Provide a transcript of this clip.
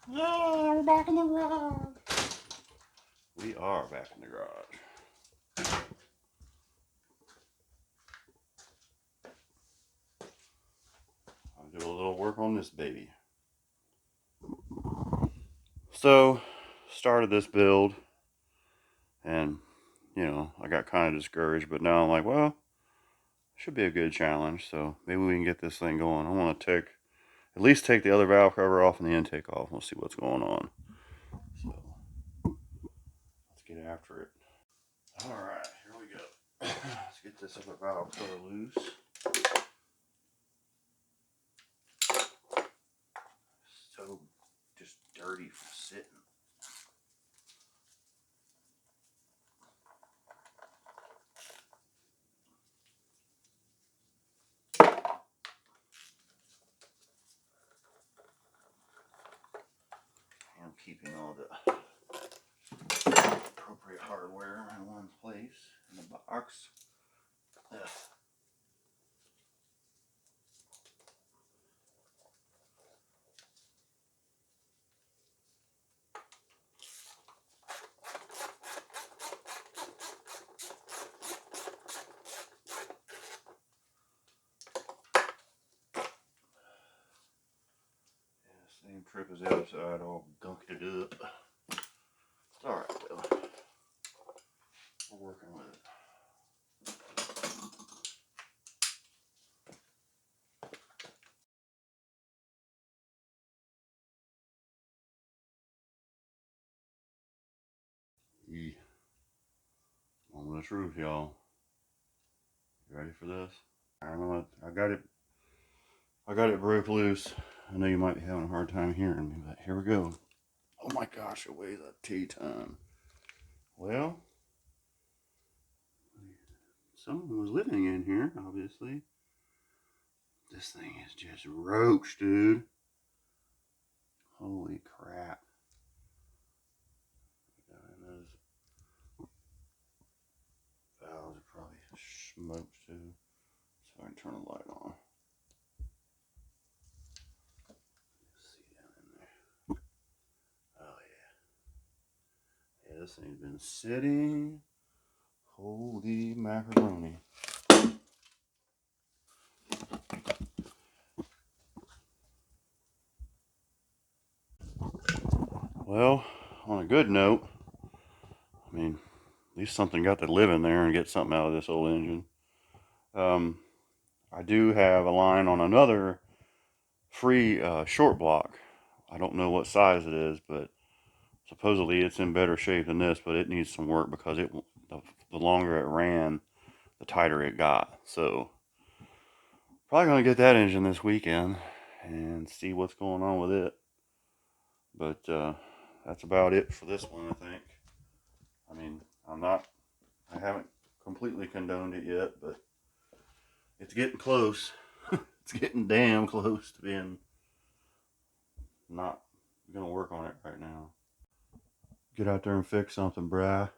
Yeah, we're back in the garage. We are back in the garage. I'll do a little work on this baby. So, started this build, and I got kind of discouraged, but now I'm like, well, should be a good challenge. So maybe we can get this thing going. I want to at least take the other valve cover off and the intake off. We'll see what's going on. So let's get after it. All right, here we go. Let's get this other valve cover loose. So just dirty from sitting. I'm keeping all the appropriate hardware in one place in the box. Ugh. Same trip as the other side, all gunked it up. It's alright though. We're working with it. Moment of truth, y'all. You ready for this? I got it broke loose. I know you might be having a hard time hearing me, but here we go. Oh my gosh, it weighs a T-ton. Well, someone was living in here, obviously. This thing is just roached, dude. Holy crap. And those valves are probably smoked too. So I can turn the light on. See down in there. Oh yeah. Yeah, this thing's been sitting. Holy macaroni. Well, on a good note, I mean, at least something got to live in there and get something out of this old engine. I do have a line on another free short block. I don't know what size it is, but supposedly it's in better shape than this, but it needs some work because the longer it ran, the tighter it got. So probably going to get that engine this weekend and see what's going on with it. But that's about it for this one, I think. I mean, I haven't completely condoned it yet, but it's getting close. It's getting damn close to being not gonna work on it right now. Get out there and fix something, bruh.